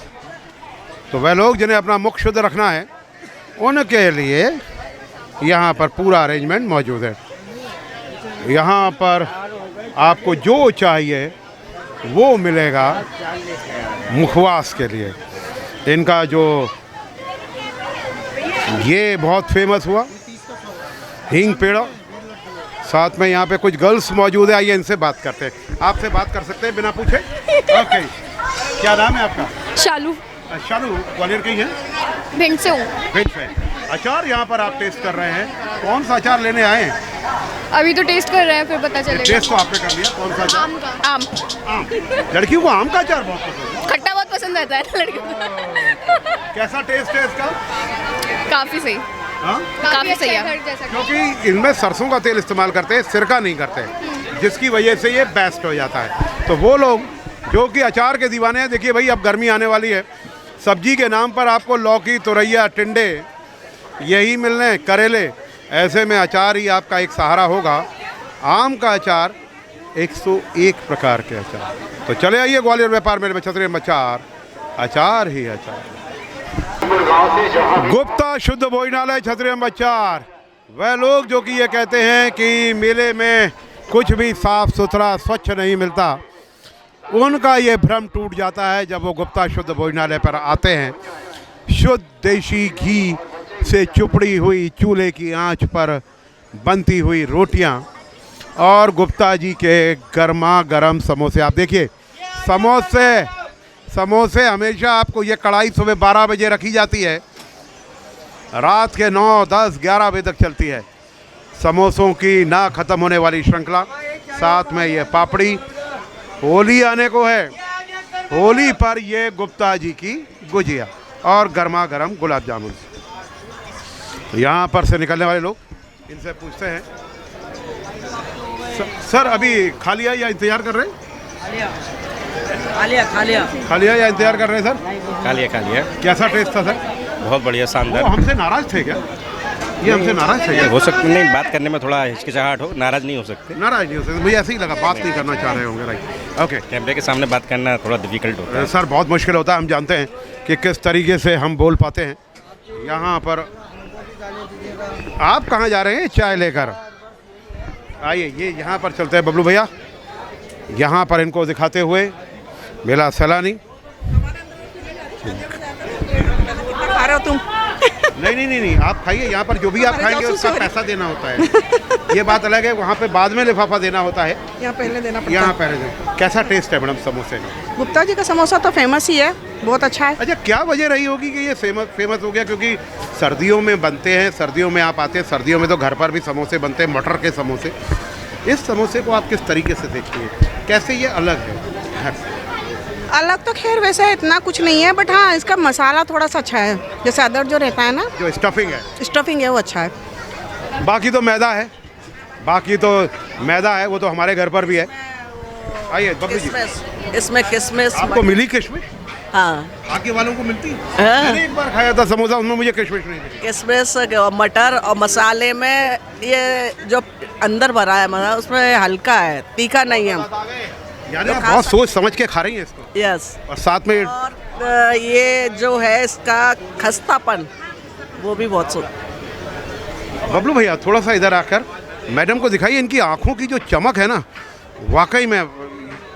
तो वह लोग जिन्हें अपना मुख शुद्ध रखना है उनके लिए यहाँ पर पूरा अरेंजमेंट मौजूद है। यहाँ पर आपको जो चाहिए वो मिलेगा मुखवास के लिए। इनका जो ये बहुत फेमस हुआ हींग पेड़ा, साथ में यहाँ पे कुछ गर्ल्स मौजूद है। आइए इनसे बात करते हैं। आपसे बात कर सकते हैं बिना पूछे? ओके, क्या नाम है आपका? शालू। शालू, ग्वालियर के ही हैं? भिंड से हूँ। भिंड से। अचार यहाँ पर आप टेस्ट कर रहे हैं, कौन सा अचार लेने आए हैं? अभी तो टेस्ट कर रहे हैं, फिर पता चलेगा। टेस्ट तो आपने कर लिया, कौन सा अचार? आम का। आम। लड़कियों को आम का अचार बहुत पसंद है। खट्टा बहुत पसंद आता है ना लड़कियों को। कैसा टेस्ट है इसका? काफ़ी सही। हाँ? काफ़ी सही है, क्योंकि इनमें सरसों का तेल इस्तेमाल करते हैं, सिरका नहीं करते, जिसकी वजह से ये बेस्ट हो जाता है। तो वो लोग जो कि अचार के दीवाने हैं, देखिए भाई अब गर्मी आने वाली है, सब्जी के नाम पर आपको लौकी, तुरैया, टिंडे यही मिलने हैं, करेले। ऐसे में अचार ही आपका एक सहारा होगा। आम का अचार 101 प्रकार के अचार। तो चले आइए ग्वालियर व्यापार मेले में छतरी नंबर 4, अचार ही अचार। गुप्ता शुद्ध भोजनालय छतरी नंबर 4। वह लोग जो कि ये कहते हैं कि मेले में कुछ भी साफ सुथरा स्वच्छ नहीं मिलता, उनका ये भ्रम टूट जाता है जब वो गुप्ता शुद्ध भोजनालय पर आते हैं। शुद्ध देशी घी से चुपड़ी हुई चूल्हे की आंच पर बनती हुई रोटियां और गुप्ता जी के गर्मा गर्म समोसे। आप देखिए समोसे हमेशा आपको ये कढ़ाई सुबह 12 बजे रखी जाती है, रात के 9, 10, 11 बजे तक चलती है। समोसों की ना ख़त्म होने वाली श्रृंखला, साथ में ये पापड़ी। होली आने को है, होली पर ये गुप्ता जी की गुजिया और गर्मा गर्म गुलाब जामुन। यहाँ पर से निकलने वाले लोग, इनसे पूछते हैं सर अभी खा लिया या इंतज़ार कर रहे हैं? खा लिया या इंतज़ार कर रहे हैं सर? खा लिया। कैसा टेस्ट था सर? बहुत बढ़िया, शानदार। वो हमसे नाराज़ थे क्या? ये हमसे नाराज़ थे क्या? हो सकते नहीं, बात करने में थोड़ा हिचकिचाहट हो, नाराज़ नहीं हो सकते। नाराज़ नहीं हो सकते, मुझे ऐसे ही लगा, बात नहीं करना चाह रहे होंगे। Right, okay. कैमरे के सामने बात करना थोड़ा डिफिकल्ट होता है सर, बहुत मुश्किल होता है। हम जानते हैं कि किस तरीके से हम बोल पाते हैं। यहाँ पर आप कहाँ जा रहे हैं चाय लेकर? आइए ये यहाँ पर चलते हैं बबलू भैया, यहाँ पर इनको दिखाते हुए मेला सैलानी। खा रहे हो तुम? नहीं, आप खाइए। यहाँ पर जो भी आप खाएंगे उसका पैसा देना होता है। ये बात अलग है, वहाँ पे बाद में लिफाफा देना होता है, यहाँ पहले देना पड़ता है। यहाँ पहले देना। कैसा टेस्ट है मैडम समोसे का? गुप्ता जी का समोसा तो फेमस ही है, बहुत अच्छा है। अच्छा, क्या वजह रही होगी कि ये फेमस हो गया? क्योंकि सर्दियों में बनते हैं, सर्दियों में आप आते हैं, सर्दियों में तो घर पर भी समोसे बनते हैं, मटर के समोसे। इस समोसे को आप किस तरीके से देखती हैं, कैसे ये अलग है? अलग तो खैर वैसे इतना कुछ नहीं है, बट हाँ इसका मसाला थोड़ा सा अच्छा है, जैसे अदर जो रहता है ना, जो स्टफिंग है वो अच्छा है। बाकी तो मैदा है, वो तो हमारे घर पर भी है। आइए बबलू जी, इसमें किशमिश आपको मिली किशमिश? हाँ, बाकी वालों को मिलती है? मैंने एक बार खाया था समोसा, उसमें मुझे किशमिश नहीं मिली। किशमिश मटर और मसाले में ये जो अंदर भरा है मसाला उसमें हल्का है, तीखा नहीं है। यानी आप बहुत सोच समझ के खा रही हैं इसको। यस। और साथ में और ये जो है इसका खस्तापन वो भी बहुत बबलू भैया थोड़ा सा इधर आकर मैडम को दिखाइए, इनकी आंखों की जो चमक है ना, वाकई में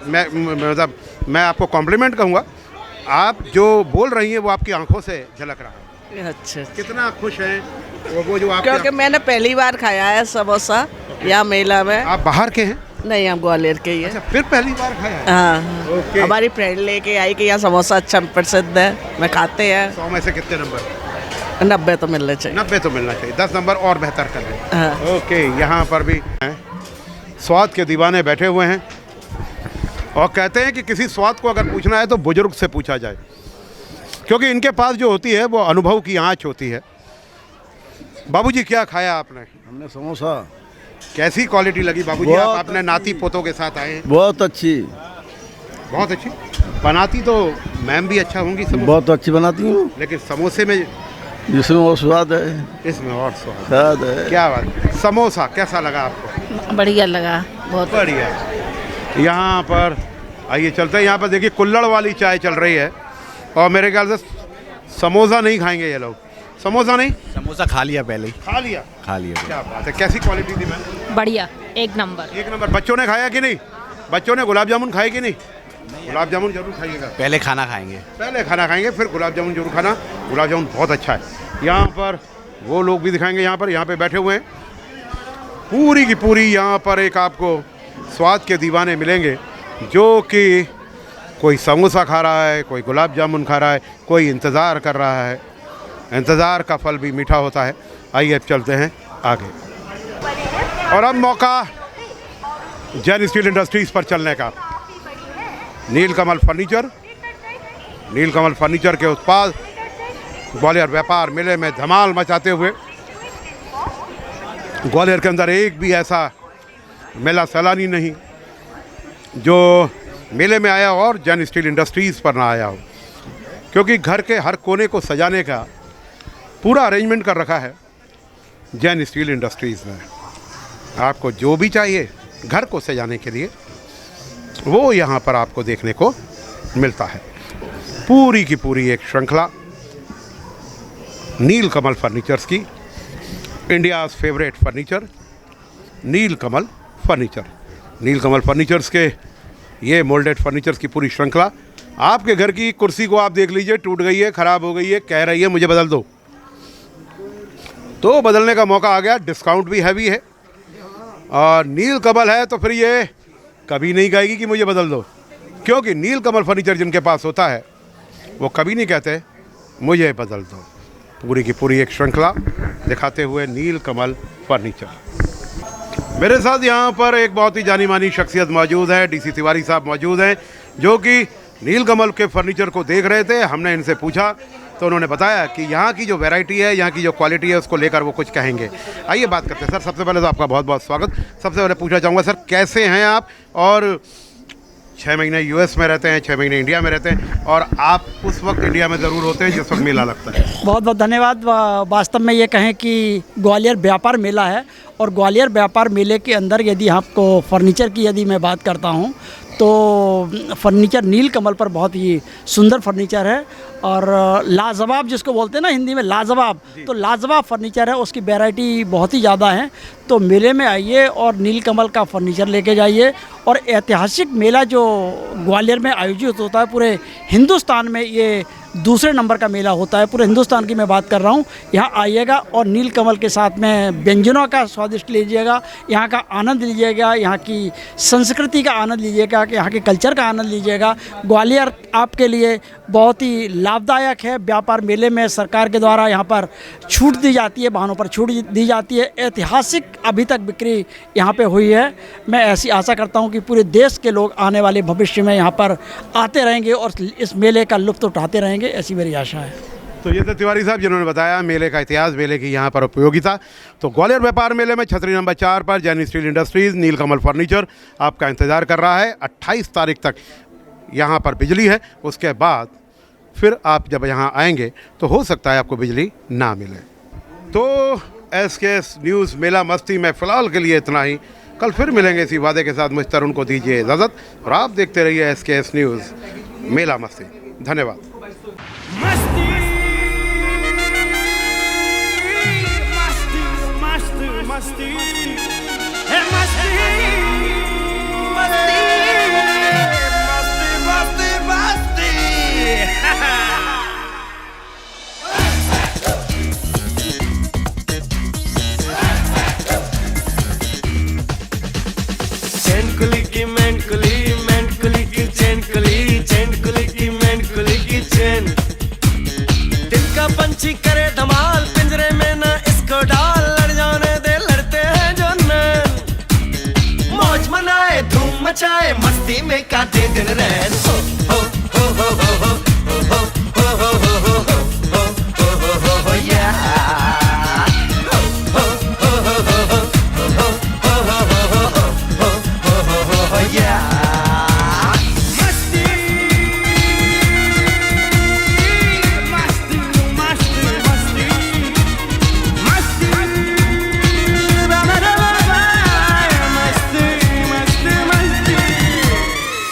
मतलब मैं आपको कॉम्प्लीमेंट कहूँगा। आप जो बोल रही हैं वो आपकी आंखों से झलक रहा है। अच्छा, कितना खुश हैं वो जो आप, क्योंकि मैंने पहली बार खाया है समोसा यहाँ मेला में। आप बाहर के हैं? नहीं, हम ग्वालियर के ही हैं। अच्छा, फिर पहली बार खाया है? हाँ, ओके। हमारी फ्रेंड लेके आई कि यहाँ समोसा अच्छा प्रसिद्ध है, मैं खाते हैं। 100 में से कितने नंबर? 90 तो मिलना चाहिए। 90 तो मिलना चाहिए, 10 नंबर और बेहतर कर दें। हाँ। ओके, यहाँ पर भी हैं स्वाद के दीवाने बैठे हुए हैं और कहते हैं कि किसी स्वाद को अगर पूछना है तो बुजुर्ग से पूछा जाए, क्योंकि इनके पास जो होती है वो अनुभव की आँच होती है। बाबूजी क्या खाया आपने? हमने समोसा। कैसी क्वालिटी लगी बाबूजी? आप अपने नाती पोतों के साथ आए हैं। बहुत अच्छी बनाती तो मैम भी अच्छा होंगी, बहुत अच्छी बनाती हूँ, लेकिन समोसे में जिसमें और स्वाद है, इसमें और स्वाद है। क्या बात। समोसा कैसा लगा आपको? बढ़िया लगा, बहुत बढ़िया। यहाँ पर आइए चलते हैं, यहाँ पर देखिए कुल्हड़ वाली चाय चल रही है और मेरे ख्याल से समोसा नहीं खाएंगे ये लोग। समोसा नहीं, समोसा खा लिया पहले ही। खा लिया। क्या बात है, कैसी क्वालिटी थी मैम? बढ़िया, एक नंबर। बच्चों ने खाया कि नहीं? बच्चों ने गुलाब जामुन खाए कि नहीं? गुलाब जामुन जरूर खाइएगा। पहले खाना खाएंगे फिर गुलाब जामुन जरूर खाना। गुलाब जामुन बहुत अच्छा है। यहाँ पर वो लोग भी दिखाएंगे, यहाँ पे बैठे हुए हैं। पूरी की पूरी यहाँ पर एक आपको स्वाद के दीवाने मिलेंगे, जो कि कोई समोसा खा रहा है, कोई गुलाब जामुन खा रहा है, कोई इंतज़ार कर रहा है। इंतज़ार का फल भी मीठा होता है। आइए अब चलते हैं आगे। और अब मौका जैन स्टील इंडस्ट्रीज़ पर चलने का। नीलकमल फर्नीचर के उत्पाद ग्वालियर व्यापार मेले में धमाल मचाते हुए। ग्वालियर के अंदर एक भी ऐसा मेला सैलानी नहीं जो मेले में आया और जैन स्टील इंडस्ट्रीज़ पर ना आया हो, क्योंकि घर के हर कोने को सजाने का पूरा अरेंजमेंट कर रखा है जैन स्टील इंडस्ट्रीज़ ने। आपको जो भी चाहिए घर को सजाने के लिए वो यहाँ पर आपको देखने को मिलता है। पूरी की पूरी एक श्रृंखला नीलकमल फर्नीचर्स की, इंडियाज़ फेवरेट फर्नीचर नीलकमल फर्नीचर्स के ये मोल्डेड फर्नीचर्स की पूरी श्रृंखला। आपके घर की कुर्सी को आप देख लीजिए, टूट गई है, ख़राब हो गई है, कह रही है मुझे बदल दो, तो बदलने का मौका आ गया। डिस्काउंट भी हैवी है और नीलकमल है तो फिर ये कभी नहीं कहेगी कि मुझे बदल दो, क्योंकि नीलकमल फर्नीचर जिनके पास होता है वो कभी नहीं कहते मुझे बदल दो। पूरी की पूरी एक श्रृंखला दिखाते हुए नीलकमल फर्नीचर। मेरे साथ यहाँ पर एक बहुत ही जानी मानी शख्सियत मौजूद है, डीसी तिवारी साहब मौजूद हैं, जो कि नीलकमल के फर्नीचर को देख रहे थे। हमने इनसे पूछा तो उन्होंने बताया कि यहाँ की जो वैरायटी है, यहाँ की जो क्वालिटी है, उसको लेकर वो कुछ कहेंगे। आइए बात करते हैं। सर सबसे पहले तो आपका बहुत बहुत स्वागत। सबसे पहले पूछना चाहूँगा सर, कैसे हैं आप? और 6 महीने यूएस में रहते हैं, 6 महीने इंडिया में रहते हैं, और आप उस वक्त इंडिया में ज़रूर होते हैं जिस वक्त मेला लगता है। बहुत बहुत धन्यवाद। वास्तव में ये कहें कि ग्वालियर व्यापार मेला है, और ग्वालियर व्यापार मेले के अंदर यदि आपको फर्नीचर की यदि मैं बात करता हूँ तो फर्नीचर नीलकमल पर बहुत ही सुंदर फर्नीचर है, और लाजवाब जिसको बोलते हैं ना हिंदी में लाजवाब, तो लाजवाब फर्नीचर है। उसकी वैरायटी बहुत ही ज़्यादा है। तो मेले में आइए और नीलकमल का फर्नीचर लेके जाइए। और ऐतिहासिक मेला जो ग्वालियर में आयोजित होता है, पूरे हिंदुस्तान में ये दूसरे नंबर का मेला होता है, पूरे हिंदुस्तान की मैं बात कर रहा हूँ। यहाँ आइएगा और नीलकमल के साथ में व्यंजनों का स्वादिष्ट लीजिएगा, यहाँ का आनंद लीजिएगा, यहाँ की संस्कृति का आनंद लीजिएगा, यहाँ के कल्चर का आनंद लीजिएगा। ग्वालियर आपके लिए बहुत ही लाभदायक है। व्यापार मेले में सरकार के द्वारा यहाँ पर छूट दी जाती है, वाहनों पर छूट दी जाती है। ऐतिहासिक अभी तक बिक्री यहाँ पे हुई है। मैं ऐसी आशा करता हूँ कि पूरे देश के लोग आने वाले भविष्य में यहाँ पर आते रहेंगे और इस मेले का लुत्फ़ उठाते रहेंगे, ऐसी मेरी आशा है। तो ये थे तिवारी साहब जिन्होंने बताया मेले का इतिहास, मेले की यहाँ पर उपयोगिता। तो ग्वालियर व्यापार मेले में छतरी नंबर 4 पर जैन स्टील इंडस्ट्रीज़, नीलकमल फर्नीचर आपका इंतज़ार कर रहा है। 28 तारीख तक यहाँ पर बिजली है, उसके बाद फिर आप जब यहाँ आएंगे तो हो सकता है आपको बिजली ना मिले। तो SKS न्यूज़ मेला मस्ती में फ़िलहाल के लिए इतना ही। कल फिर मिलेंगे इसी वादे के साथ। मुझ तरुण को दीजिए इजाज़त और आप देखते रहिए SKS न्यूज़ मेला मस्ती। धन्यवाद। मस्ती है मस्ती मस्ती मस्ती मस्ती चैन कुली की मैन कुली की चैन कुली की मैन कुली की चैन। दिल का पंछी करे धमाल, पिंजरे में ना इसको डाल, लड़ जाने दे लड़ते हैं जो नैन। मौज मनाए धूम मचाए, मस्ती में काटे दिन रैन।